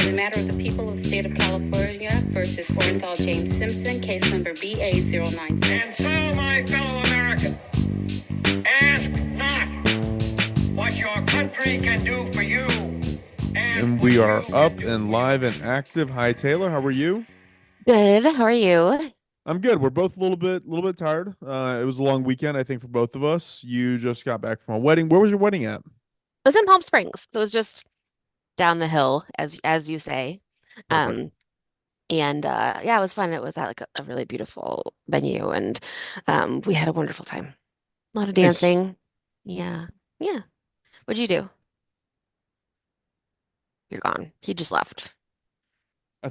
In the matter of the people of the state of California versus Orenthal James Simpson, case number BA096. And so, my fellow Americans, ask not what your country can do for you. And we are up and live and active. Hi, Taylor. How are you? Good. How are you? I'm good. We're both a little bit tired. It was a long weekend, I think, for both of us. You just got back from a wedding. Where was your wedding at? It was in Palm Springs, so it was just down the hill, as you say. Perfect. Yeah, it was fun. It was at like a really beautiful venue, and we had a wonderful time. A lot of Nice. dancing. Yeah, yeah. What'd you do? You're gone. He just left. I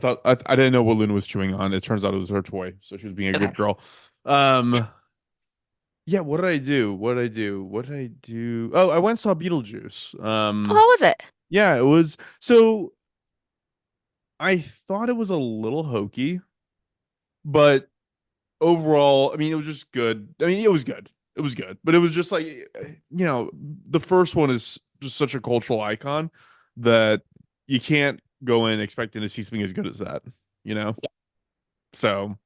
didn't know what Luna was chewing on. It turns out it was her toy, so she was being a Okay. good girl. Yeah. What did I do? What did I do? What did I do? Oh, I went and saw Beetlejuice. Oh, how was it? Yeah, it was. So I thought it was a little hokey, but overall, I mean, it was just good. I mean, it was good. It was good, but it was just like, the first one is just such a cultural icon that you can't go in expecting to see something as good as that, you know? Yeah. So,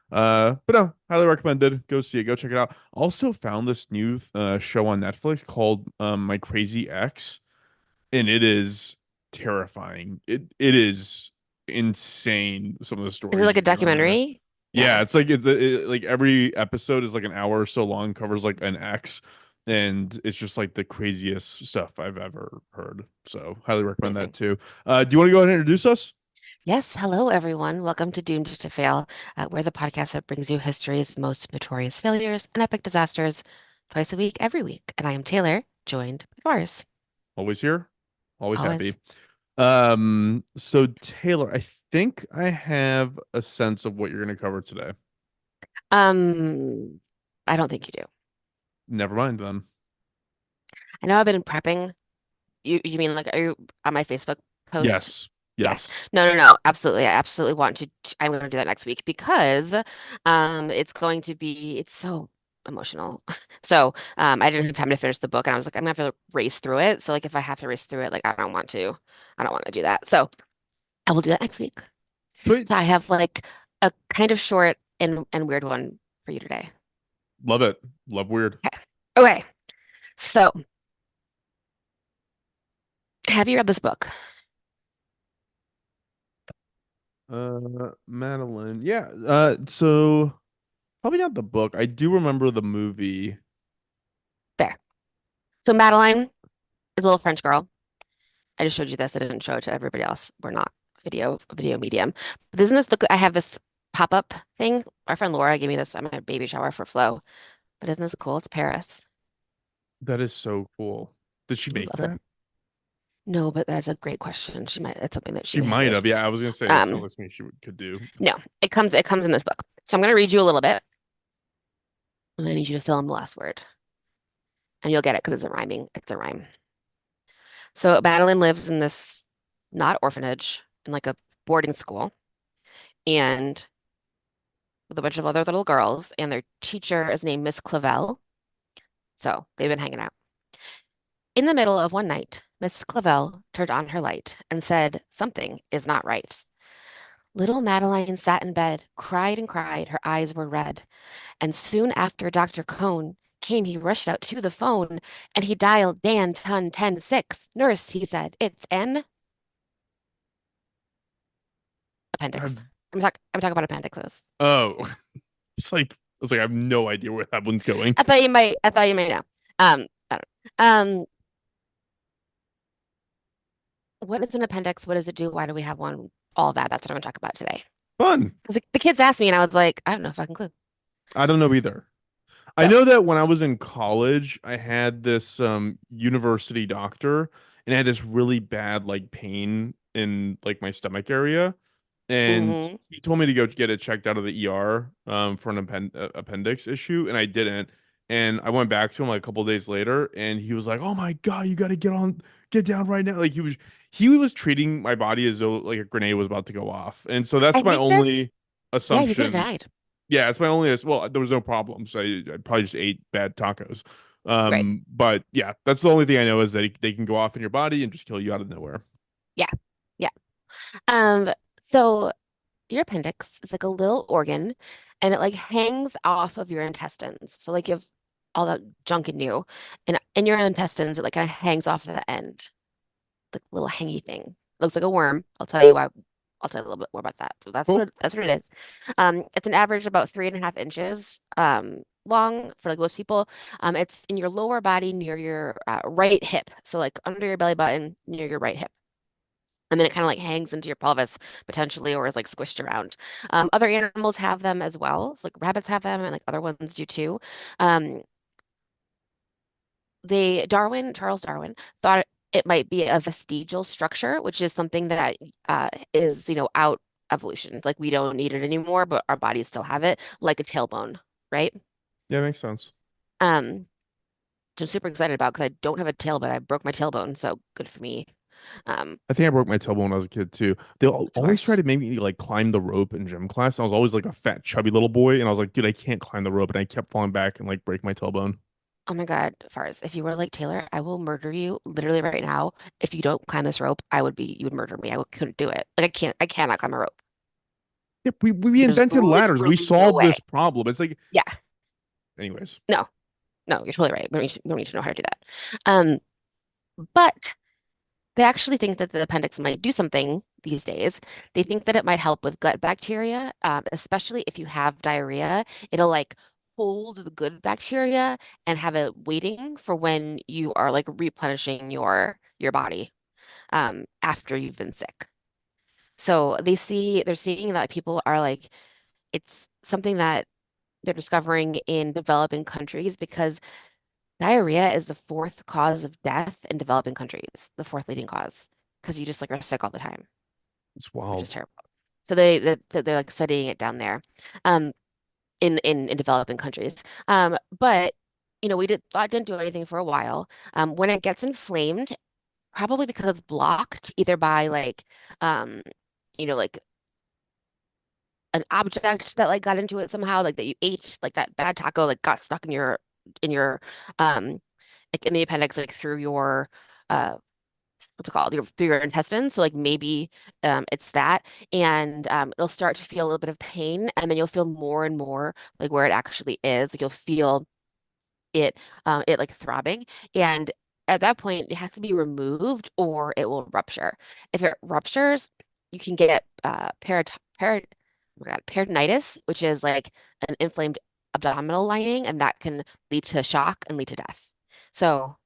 but no, highly recommended. Go see it. Go check it out. Also found this new show on Netflix called My Crazy Ex, and it is terrifying. It is insane. Some of the stories Is it like a that go on there. documentary? Yeah, it's like like every episode is like an hour or so long, covers like an X, and it's just like the craziest stuff I've ever heard. So highly recommend that Amazing. too. Do you want to go ahead and introduce us? Yes. Hello, everyone. Welcome to Doomed to Fail. We're the podcast that brings you history's most notorious failures and epic disasters twice a week, every week. And I am Taylor, joined by Vars. Always here, always happy. Always. So Taylor, I think I have a sense of what you're going to cover today. I don't think you do. Never mind then. I know I've been prepping. You mean like, are you on my Facebook post? Yes. Yes. Yes. No. Absolutely. I absolutely want to. I'm going to do that next week because it's going to be, it's so emotional. So I didn't have time to finish the book, and I was like, I'm gonna have to race through it. So like if I have to race through it, like I don't want to do that. So I will do that next week. Sweet. So I have like a kind of short and weird one for you today. Love it. Love weird. Okay. So have you read this book? Madeline. Yeah. So probably not the book. I do remember the movie. There. So Madeline is a little French girl. I just showed you this. I didn't show it to everybody else. We're not a video medium. But isn't this I have this pop-up thing. Our friend Laura gave me this. I'm at a baby shower for Flo. But isn't this cool? It's Paris. That is so cool. Did she Who make loves it? that? No, but that's a great question. It's something that She may might do. have. Yeah, I was gonna say that sounds Um, like something she could do. no, it comes in this book. So I'm gonna read you a little bit, and I need you to fill in the last word. And you'll get it because it's a rhyme. So Madeline lives in this not orphanage, in like a boarding school, and with a bunch of other little girls, and their teacher is named Miss Clavel. So they've been hanging out. In the middle of one night, Miss Clavel turned on her light and said, "Something is not right." Little Madeline sat in bed, cried and cried. Her eyes were red. And soon after Dr. Cone came, he rushed out to the phone and he dialed Dan Ton 106. "Nurse," he said, "it's an appendix." I've- I'm talking about appendixes. Oh, it's like I have no idea where that one's going. I thought you might know. I don't know. What is an appendix? What does it do? Why do we have one? All of that. That's what I'm going to talk about today. Fun. Because the kids asked me, and I was like, I have no fucking clue. I don't know either. I So, know that when I was in college, I had this university doctor, and I had this really bad like pain in like my stomach area, and mhm. he told me to go get it checked out of the ER for an appendix issue, and I didn't. And I went back to him like a couple of days later, and he was like, "Oh my God, you got to get down right now!" Like he was treating my body as though like a grenade was about to go off, and so I that's my think that's, only yeah, you could have assumption. died. Yeah, it's my only. Well, there was no problem, so I probably just ate bad tacos. Right. But yeah, that's the only thing I know is that they can go off in your body and just kill you out of nowhere. Yeah. Yeah. So your appendix is like a little organ and it like hangs off of your intestines. So like you have all that junk in you and in your intestines, it like kind of hangs off the end, the little hangy thing. Looks like a worm. I'll tell you why. I'll tell you a little bit more about that. So Cool. that's what it is. It's an average about 3.5 inches long for like most people. It's in your lower body near your right hip. So like under your belly button near your right hip. And then it kind of like hangs into your pelvis potentially or is like squished around. Other animals have them as well. So like rabbits have them and like other ones do too. Um, Charles Darwin thought it might be a vestigial structure, which is something that is, out evolution. Like we don't need it anymore, but our bodies still have it, like a tailbone, right? Yeah, makes sense. Um, which I'm super excited about because I don't have a tail, but I broke my tailbone, so good for me. Um, I think I broke my tailbone when I was a kid too. They'll it's always try worse. to make me like climb the rope in gym class. And I was always like a fat, chubby little boy, and I was like, dude, I can't climb the rope, and I kept falling back and like break my tailbone. Oh my God, Fars, if you were like Taylor, I will murder you literally right now. If you don't climb this rope, you would murder me. Couldn't do it. Like I cannot climb a rope. Yep, we There's invented ladders. We literally no solved way. this problem. It's like, Yeah, anyways. no, no, you're totally right. We don't need to know how to do that. Um, but they actually think that the appendix might do something these days. They think that it might help with gut bacteria, especially if you have diarrhea. It'll like hold the good bacteria and have it waiting for when you are like replenishing your body after you've been sick. So they're seeing that people are like, it's something that they're discovering in developing countries because diarrhea is the fourth cause of death in developing countries, the fourth leading cause, because you just like are sick all the time, It's which is wild. terrible. So they're like studying it down there, um, in developing countries. But we didn't do anything for a while. When it gets inflamed, probably because it's blocked either by um, like an object that like got into it somehow, like that you ate, like that bad taco, like got stuck in your um like in the appendix, like through your uh what's it called? Through your intestines. So like maybe it's that. And it'll start to feel a little bit of pain and then you'll feel more and more like where it actually is. Like you'll feel it like throbbing. And at that point, it has to be removed or it will rupture. If it ruptures, you can get oh my God, peritonitis, which is like an inflamed abdominal lining, and that can lead to shock and lead to death. So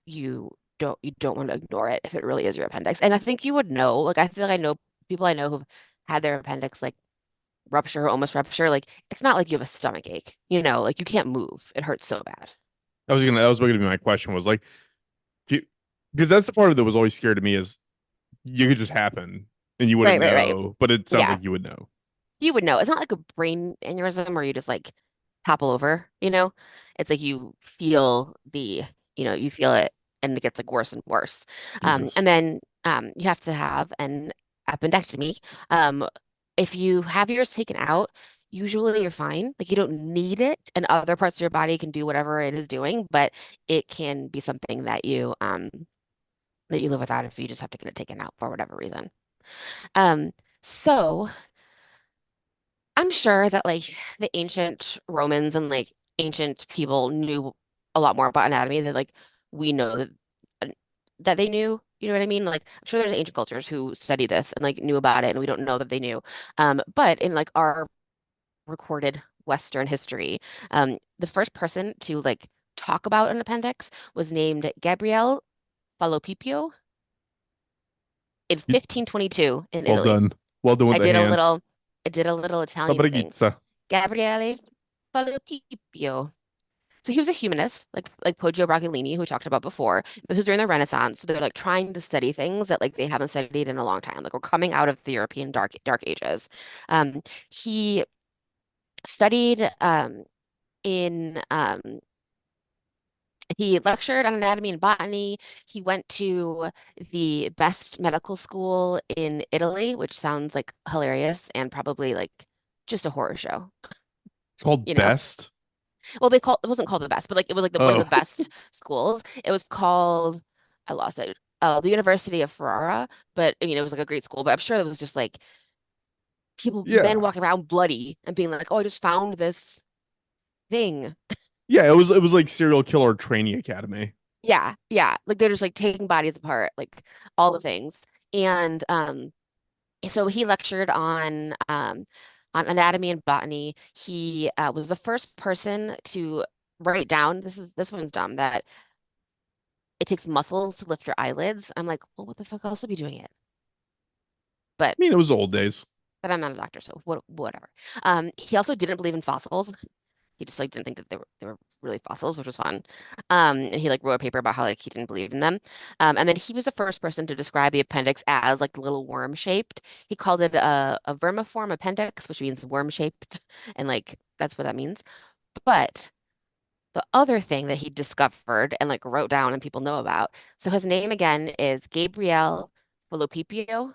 you don't want to ignore it if it really is your appendix. And I think you would know. Like I feel like I know people I know who've had their appendix like rupture or almost rupture. Like it's not like you have a stomach ache, like you can't move. It hurts so bad. That was going to be my question was like, because that's the part of it that was always scared to me is you could just happen and you wouldn't Right, right, right. know, but it sounds Yeah, like you would know. you would know. It's not like a brain aneurysm where you just like topple over. It's like you feel it and it gets like worse and worse. Jesus. And then you have to have an appendectomy. Um, if you have yours taken out, usually you're fine. Like you don't need it, and other parts of your body can do whatever it is doing, but it can be something that you live without if you just have to get it taken out for whatever reason. Um, so I'm sure that like the ancient Romans and like ancient people knew a lot more about anatomy than like we know uh, that they knew. You know what I mean? Like I'm sure there's ancient cultures who study this and like knew about it and we don't know that they knew. But in like our recorded Western history, the first person to like talk about an appendix was named Gabriele Falloppio in You- 1522 in Well Italy. done. Well done with I the did a hands. little I did a little La Italian thing. Brigizza. Gabriele Falloppio. So he was a humanist, like Poggio Broccolini, who we talked about before. This was during the Renaissance. So they're like trying to study things that like they haven't studied in a long time. Like we're coming out of the European Dark Ages. He studied in he lectured on anatomy and botany. He went to the best medical school in Italy, which sounds like hilarious and probably like just a horror show, It's called you know? best. Well, it wasn't called the best, but like it was like one of the Oh, best schools. It was called, I lost it. the University of Ferrara, but I mean, it was like a great school, but I'm sure it was just like men Yeah. walking around bloody and being like, "Oh, I just found this thing." Yeah, it was like serial killer training academy. Yeah, yeah. Like they're just like taking bodies apart, like all the things. And so he lectured on anatomy and botany. He was the first person to write down, this one's dumb, that it takes muscles to lift your eyelids. I'm like, well, what the fuck else would be doing it? But I mean, it was old days. I'm not a doctor, so whatever. He also didn't believe in fossils. He just like didn't think that they were really fossils, which was fun. And he like wrote a paper about how like he didn't believe in them. And then he was the first person to describe the appendix as like little worm shaped. He called it a vermiform appendix, which means worm shaped, and like that's what that means. But the other thing that he discovered and like wrote down and people know about. So his name again is Gabriele Falloppio.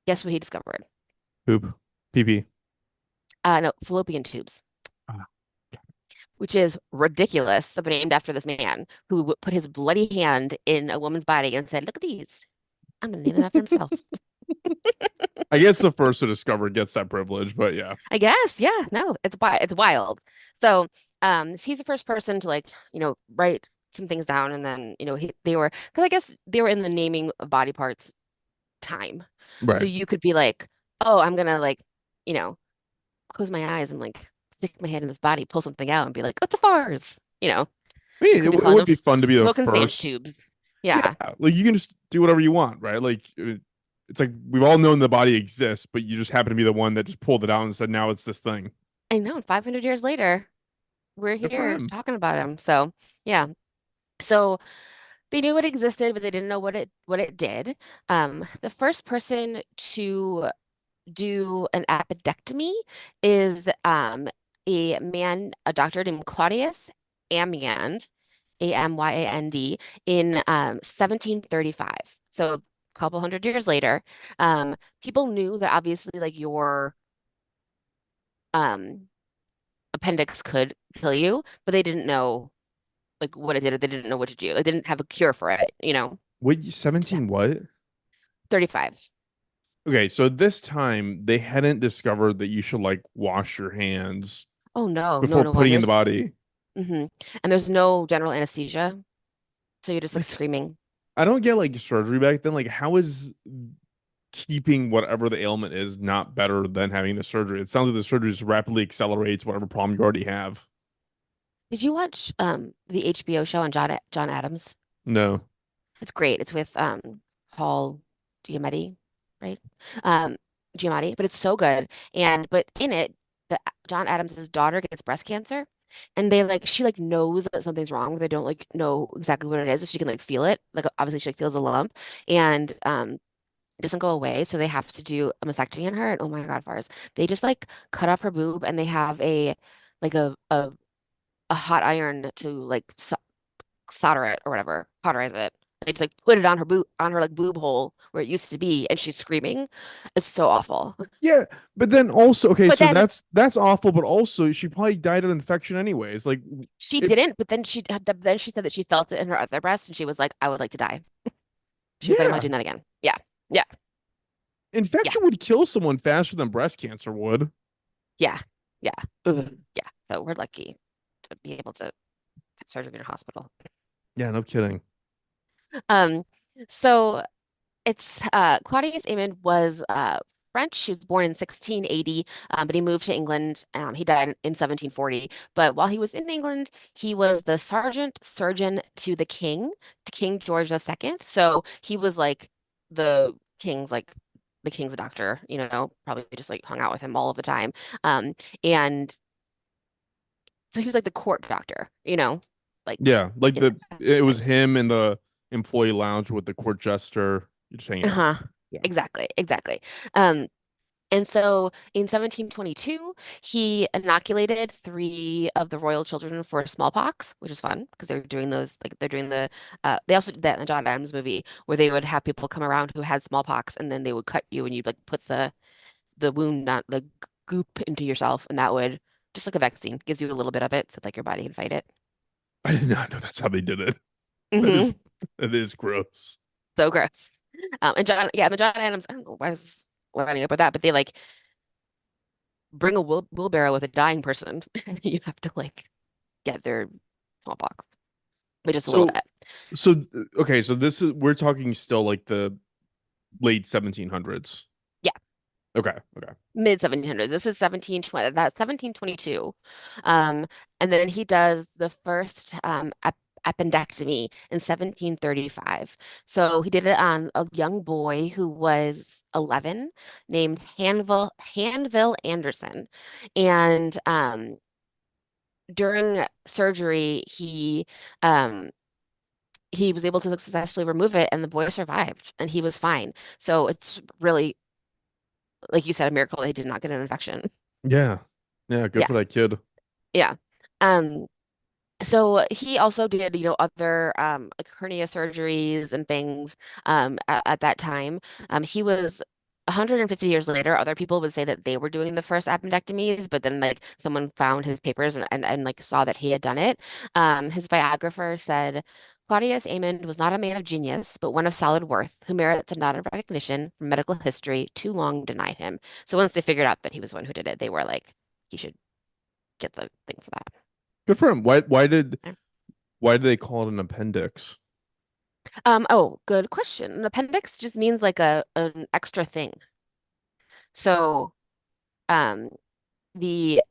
Guess what he discovered? Poop. Pee pee. No, fallopian tubes, Ah. which is ridiculous, but named after this man who put his bloody hand in a woman's body and said, "Look at these. I'm gonna name them after himself." I guess the first to discover gets that privilege, but yeah. I guess, yeah, no, it's wild. So, he's the first person to like, write some things down, and then, they were, because I guess they were in the naming of body parts time. So Right. you could be like, oh, I'm gonna like, you know, close my eyes and like stick my head in this body, pull something out, and be like, "What's a farce?" I mean, Could be it calling would them be fun to be the smoke and sand first. tubes. Yeah, Yeah, like you can just do whatever you want, right? Like it's like we've all known the body exists, but you just happen to be the one that just pulled it out and said, "Now it's this thing." I know. 500 years later, we're Good for here him. talking about him. So, yeah. So they knew it existed, but they didn't know what it did. The first person to do an appendectomy is a doctor named Claudius Amyand, Amyand, in 1735. So a couple hundred years later, people knew that obviously like your um, appendix could kill you, but they didn't know like what it did, or they didn't know what to do. They didn't have a cure for it. What Yeah. 17 what? 35. Okay, so this time they hadn't discovered that you should like wash your hands Oh no, no, before no one. putting in the body. Hmm And there's no general anesthesia, so you're just like Like screaming. I don't get like surgery back then. Like how is keeping whatever the ailment is not better than having the surgery? It sounds like the surgery just rapidly accelerates whatever problem you already have. Did you watch the HBO show on John Adams? No. It's great. It's with Paul Giamatti, right? Um Giamatti, but it's so good. But in it, the John Adams's daughter gets breast cancer, and she like knows that something's wrong, but they don't like know exactly what it is. So she can like feel it. Like obviously she like feels a lump, and it doesn't go away, so they have to do a mastectomy on her. And oh my God, Fars, they just like cut off her boob, and they have a hot iron to like solder it or whatever, cauterize it. They just like put it on her like boob hole where it used to be, and she's screaming. It's so awful. Yeah, but then also okay, But so then that's awful, but also she probably died of infection anyways. Like she it didn't. But then she said that she felt it in her other breast, and she was like, "I would like to die." She was like, "I'm not yeah. doing that again." Yeah, yeah, yeah, Infection would kill someone faster than breast cancer would. yeah, yeah. Ugh. Yeah. So we're lucky to be able to have surgery in a hospital. Yeah, no kidding. Um, so it's Claudius Amyand was French. He was born in 1680, but he moved to England. He died in 1740. But while he was in England, he was the sergeant surgeon to King George II. So he was like the king's like the king's doctor, probably just like hung out with him all of the time. And so he was like the court doctor, like Yeah, like in that it was sense. him in the employee lounge with the court jester just hanging out. Uh-huh. Yeah. Exactly, exactly. Um, And so in 1722, he inoculated three of the royal children for smallpox, which is fun because they're doing they also did that in the John Adams movie where they would have people come around who had smallpox, and then they would cut you and you'd like put the wound, not the goop, into yourself, and that would just like a vaccine, gives you a little bit of it so like your body can fight it. I did not know that's how they did it. That is Hmm that is gross. so gross. And John Adams, I don't know why this is lining up with that, but they like bring a wheelbarrow with a dying person, and you have to like get their smallpox, but just a little So bit. so okay, so this is we're talking still like the late 1700s. Yeah, Okay, okay. mid 1700s. This is 1720. That's 1722. Um, and then he does the first appendectomy in 1735. So he did it on a young boy who was 11 named Hanville Anderson. And during surgery, um, he was able to successfully remove it, and the boy survived, and he was fine. So it's really, like you said, a miracle they did not get an infection. Yeah. Yeah, good Yeah, for that kid. yeah. Um, So he also did, other like hernia surgeries and things at that time. He was 150 years later, other people would say that they were doing the first appendectomies, but then like someone found his papers and like saw that he had done it. His biographer said Claudius Amyand was not a man of genius, but one of solid worth, who merits a nod of recognition from medical history too long denied him. So once they figured out that he was the one who did it, they were like, he should get the thing for that. Good for him. Why did Yeah. why do they call it an appendix? Oh, good question. An appendix just means like an extra thing. So, um, the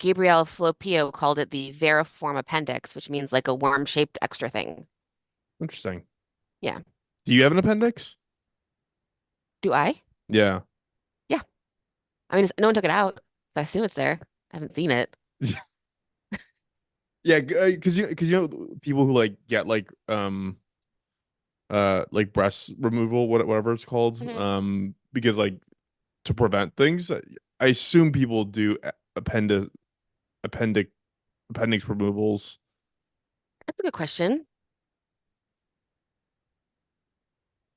Gabriele Falloppio called it the veriform appendix, which means like a worm-shaped extra thing. Interesting. Yeah. Do you have an appendix? Do I? Yeah. Yeah. I mean, no one took it out, so I assume it's there. I haven't seen it. Yeah, because people who like get like breast removal, whatever it's called, Hmm. because like to prevent things. I assume people do appendic appendix removals. That's a good question.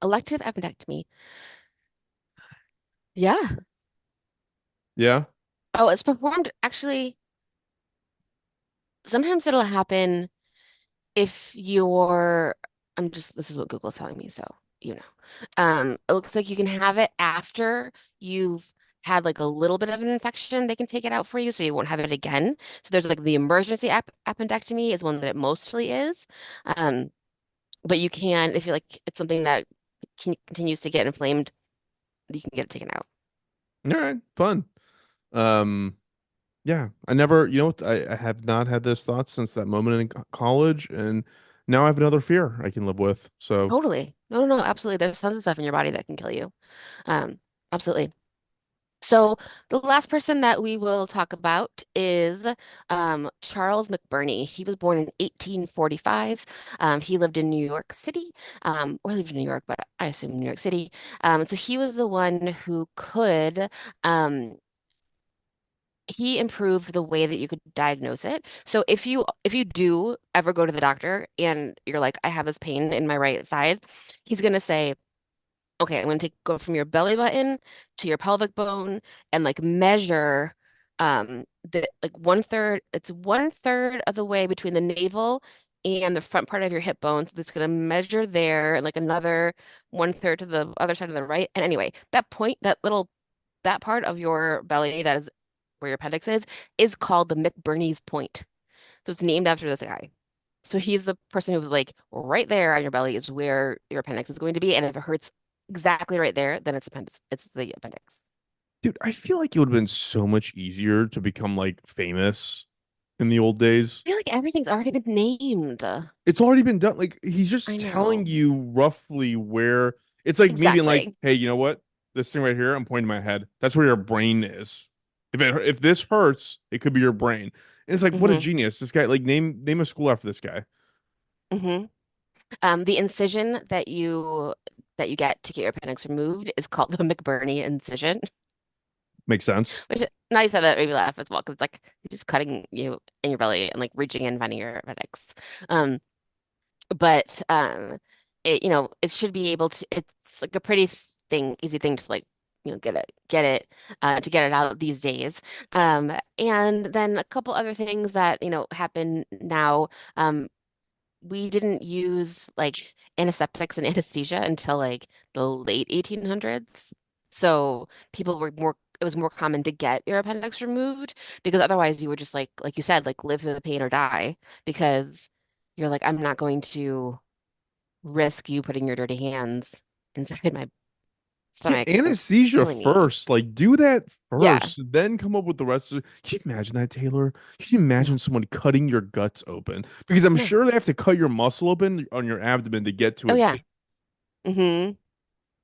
Elective appendectomy. Yeah. Yeah. Oh, it's performed actually. Sometimes it'll happen if you're, this is what Google's telling me, so you know. It looks like you can have it after you've had like a little bit of an infection. They can take it out for you so you won't have it again. So there's like the emergency appendectomy is one that it mostly is. Um, but you can, if you like, it's something that continues to get inflamed, you can get it taken out. All right. Fun. Um. Yeah. I never. You know what? I have not had this thought since that moment in college, and now I have another fear I can live with. So Totally. No, no, no, absolutely. There's tons of stuff in your body that can kill you. Absolutely. So the last person that we will talk about is Charles McBurney. He was born in 1845. He lived in New York City, or lived in New York, but I assume New York City. So he was the one who um, he improved the way that you could diagnose it. So if you do ever go to the doctor and you're like, I have this pain in my right side, he's gonna say, okay, I'm going to go from your belly button to your pelvic bone and like measure the like one third of the way between the navel and the front part of your hip bone. So it's going to measure there and like another one third to the other side of the right. And anyway, that point, that part of your belly that is where your appendix is called the McBurney's point. So it's named after this guy. So he's the person who's like right there on your belly is where your appendix is going to be. And if it hurts exactly right there, then it's the appendix. dude, I feel like it would have been so much easier to become like famous in the old days. I feel like everything's already been named. It's already been done. Like he's I just telling know. you roughly where it's like me being like, Exactly. hey, you know what? This thing right here, I'm pointing my head. That's where your brain is. If this hurts, it could be your brain. And it's like, what a Hmm. genius. This guy, like name a school after this guy. Hmm. The incision that you get to get your appendix removed is called the McBurney incision, Makes sense. which now you said that made me laugh as well because it's like you're just cutting you in your belly and like reaching in finding your appendix. Um, but it should be able to. It's like a pretty easy thing to like get it out these days. And then a couple other things that happen now. we didn't use like antiseptics and anesthesia until like the late 1800s. So people were more, it was more common to get your appendix removed because otherwise you would just like you said, like live through the pain or die because you're like, I'm not going to risk you putting your dirty hands inside my Get stomach and anesthesia killing me. first. Like, do that Yeah. first, then come up with the rest of. Can you imagine that, Taylor? Can you imagine No. someone cutting your guts open? Because I'm No. sure they have to cut your muscle open on your abdomen to get to Oh it too. yeah. Hmm.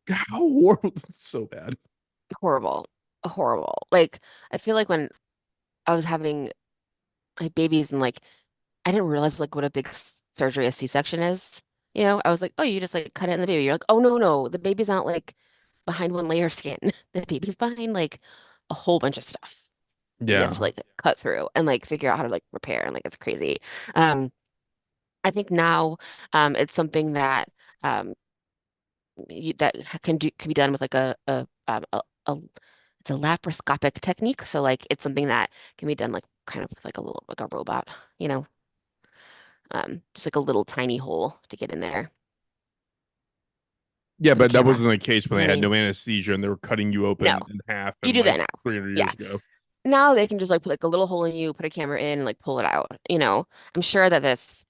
How horrible! So bad. Horrible. Horrible. Like I feel like when I was having my babies and like I didn't realize like what a big surgery a C-section is. You know, I was like, oh, you just like cut it in the baby. You're like, oh no, no, the baby's not like behind one layer of skin. The baby's behind like a whole bunch of stuff that you have to Yeah. like cut through and like figure out how to like repair and like it's crazy. Um, I think now it's something that um that can be done with like a it's a laparoscopic technique. So like it's something that can be done like kind of with like a little like a robot, you know. Just like a little tiny hole to get in there Yeah, with a but that camera. wasn't the case You when know they what I had mean? no anesthesia and they were cutting you No, open in half you and do like that now. 300 Yeah. years ago. Now they can just like put like a little hole in you, put a camera in, and like pull it out. You know, I'm sure that this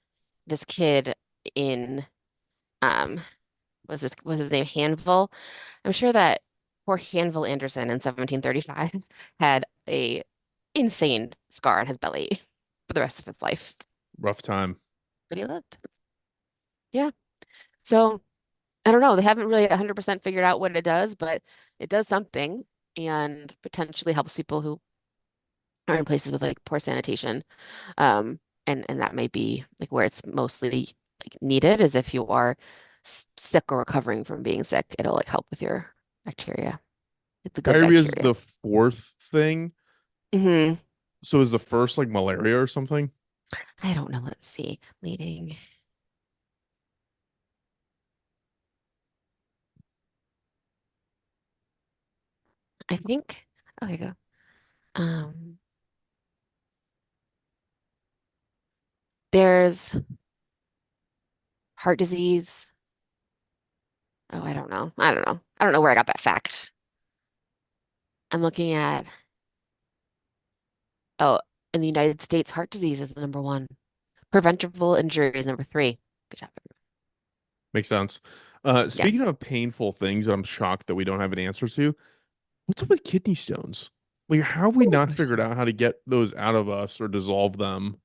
kid in um was his name Hanville? I'm sure that poor Hanville Anderson in 1735 had a insane scar on his belly for the rest of his life. Rough time. But he lived. Yeah. So I don't know. They haven't really 100% figured out what it does, but it does something and potentially helps people who are in places with like poor sanitation. And that may be like where it's mostly like needed is if you are sick or recovering from being sick, it'll like help with your bacteria, like the good Diarrhea is bacteria. the fourth thing. Hmm. So is the first like malaria or something? I don't know. Let's see. Leading. I think. Oh, there you go. There's heart disease. Oh, I don't know. I don't know. I don't know where I got that fact. I'm looking at, oh, in the United States, heart disease is the number one. Preventable injury is number three. Good job. Makes sense. Yeah. Speaking of painful things that I'm shocked that we don't have an answer to, what's up with kidney stones? Like, how have we Ooh. not figured out how to get those out of us or dissolve them?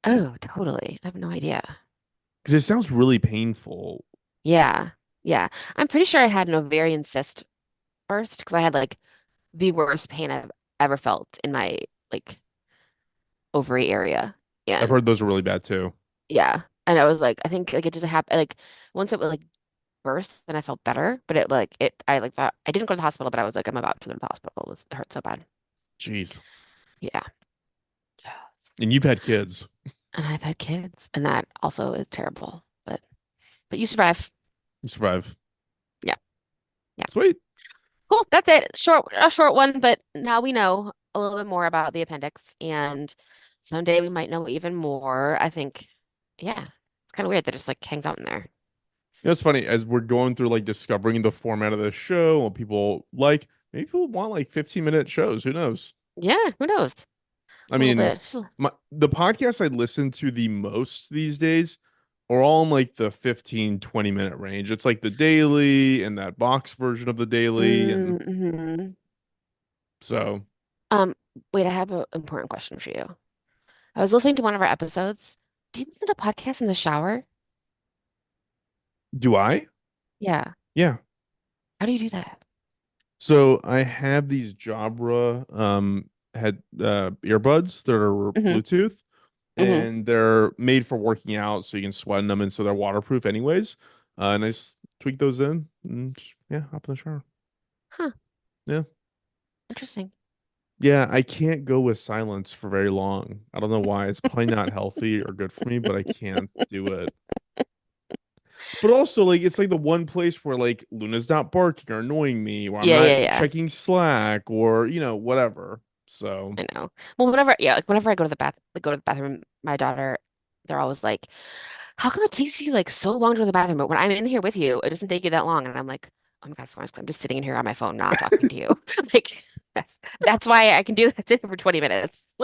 Oh, totally. I have no idea. Because it sounds really painful. Yeah. Yeah. I'm pretty sure I had an ovarian cyst first because I had like the worst pain I've ever felt in my like ovary area. I've And heard those are really bad too. yeah. And I was like, I think like it just happened like once it was like burst, then I felt better. But it like it I like thought I didn't go to the hospital, but I was like, I'm about to go to the hospital. It hurt so bad. Jeez. Yeah. Yes. And you've had kids. And I've had kids, and that also is terrible. But you survive. You survive. Yeah. Yeah. Sweet. Cool. That's it. A short one, but now we know a little bit more about the appendix, and someday we might know even more. I think, yeah, it's kind of weird that it just like hangs out in there. You know, it's funny as we're going through like discovering the format of the show, what people like. Maybe people want like 15-minute shows. Who knows? Yeah, who knows? I A little mean, bit. the podcasts I listen to the most these days are all in like the 15-20 minute range. It's like the daily and that box version of the daily. And Mm-hmm. so, Um, Wait, I have an important question for you. I was listening to one of our episodes. Do you listen to podcasts in the shower? do I? Yeah. Yeah. How do you do that? So I have these Jabra head earbuds that are Hmm. Bluetooth Hmm. and they're made for working out so you can sweat in them and so they're waterproof anyways. And I just tweak those in and just, yeah, hop in the shower. Huh. Yeah. Interesting. Yeah, I can't go with silence for very long. I don't know why. It's probably not healthy or good for me, but I can't do it. But also, like, it's like the one place where like Luna's not barking or annoying me, or I'm Yeah, not yeah, yeah. checking Slack or whatever. So I know. Well, whenever, yeah, like whenever I go to the bathroom, my daughter they're always like, how come it takes you like so long to go to the bathroom? But when I'm in here with you, it doesn't take you that long. And I'm like, oh my God, Florence, I'm just sitting in here on my phone, not talking to you. Like that's why I can do that sit here for 20 minutes.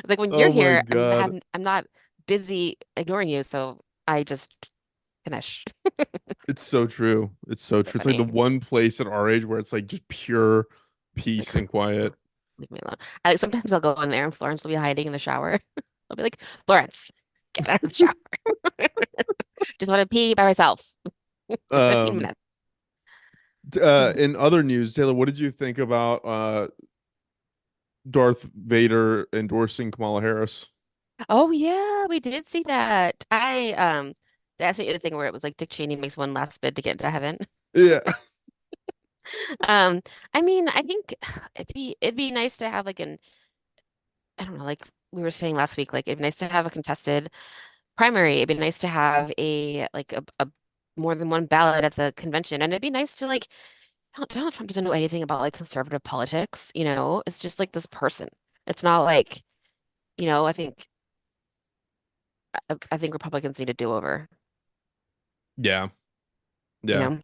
Like when you're Oh my here, God. I'm not busy ignoring you, so I just finish. It's so true. It's so So true. It's like the funny. one place at our age where it's like just pure Like peace and quiet. leave me alone. Sometimes I'll go in there and Florence will be hiding in the shower. I'll be like, Florence, get out of the shower. Just want to pee by myself for 15 Um, minutes. in other news, Taylor, what did you think about Darth Vader endorsing Kamala Harris? Oh yeah, we did see that. That's the other thing where it was like Dick Cheney makes one last bid to get into heaven. Yeah. Um, I mean, I think it'd be nice to have like I don't know, like we were saying last week, like it'd be nice to have a contested primary. It'd be nice to have a more than one ballot at the convention. And it'd be nice to like Donald Trump doesn't know anything about like conservative politics, you know? It's just like this person. It's not like, I think Republicans need a do-over, Yeah. you Yeah. know?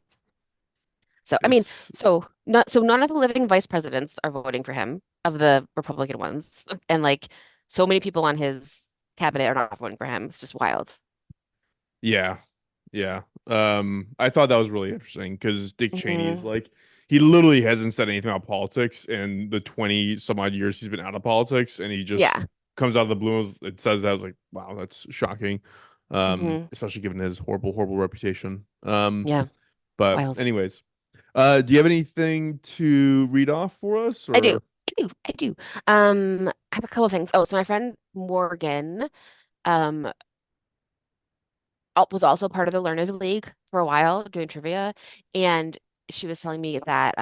So I mean, It's so none of the living vice presidents are voting for him of the Republican ones. And like so many people on his cabinet are not voting for him. It's just wild. yeah. Yeah. I thought that was really interesting because Dick Cheney is Hmm. like he literally hasn't said anything about politics in the 20 some odd years he's been out of politics, and he just Yeah. comes out of the blue and says that. I was like, wow, that's shocking. Hmm. Especially given his horrible, horrible reputation. Yeah. But Wild. anyways, do you have anything to read off for us I do. or I do. I do. I have a couple of things. Oh, so my friend Morgan, um, was also part of the Learners League for a while doing trivia, and she was telling me that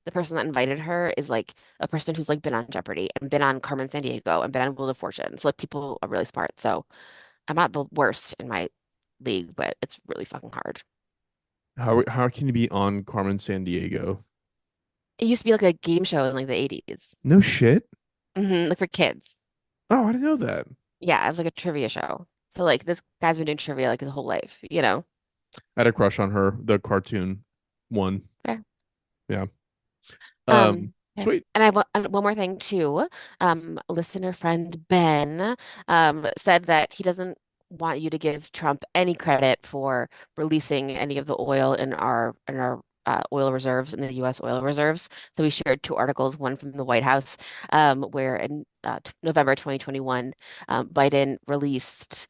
the person that invited her is like a person who's like been on Jeopardy and been on Carmen Sandiego and been on Wheel of Fortune. So like people are really smart. So I'm not the worst in my league, but it's really fucking hard. how can you be on Carmen Sandiego? It used to be like a game show in like the 80s. No shit. Like for kids. Oh, I didn't know that. Yeah, it was like a trivia show. So like this guy's been doing trivia like his whole life, you know? I had a crush on her, the cartoon one. Fair. Yeah. Yeah. Sweet. And I have one more thing too. Listener friend Ben said that he doesn't want you to give Trump any credit for releasing any of the oil in our oil reserves in the U.S. oil reserves. So we shared two articles, one from the White House, where in November 2021, Biden released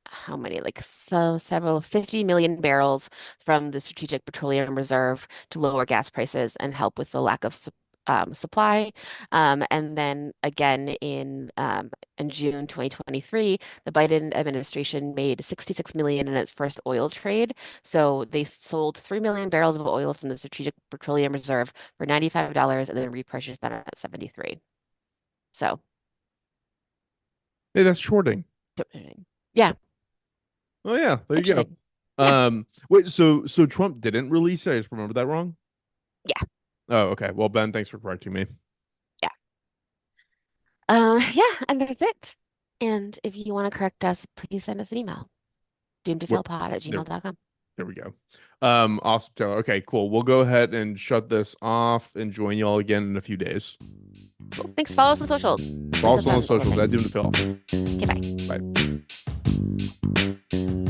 how many, like several 50 million barrels from the Strategic Petroleum Reserve to lower gas prices and help with the lack of supply. And then again in June 2023, the Biden administration made 66 million in its first oil trade. So they sold 3 million barrels of oil from the Strategic Petroleum Reserve for $95 and then repurchased them at 73. So Hey, that's shorting. yeah, Oh yeah, there you go. interesting. Yeah, Wait, so Trump didn't release it? I just remember that wrong. yeah, Oh, okay. Well, Ben, thanks for correcting me. yeah. Yeah, and that's it. And if you want to correct us, please send us an email. What? doomedtofailpod at There, gmail.com. there we go. Awesome, Taylor. Okay, cool. We'll go ahead and shut this off and join you all again in a few days. Cool. Thanks. Follow us on socials. Follow Send us on the all the socials at Doom things. to Phil. Okay, bye. Bye.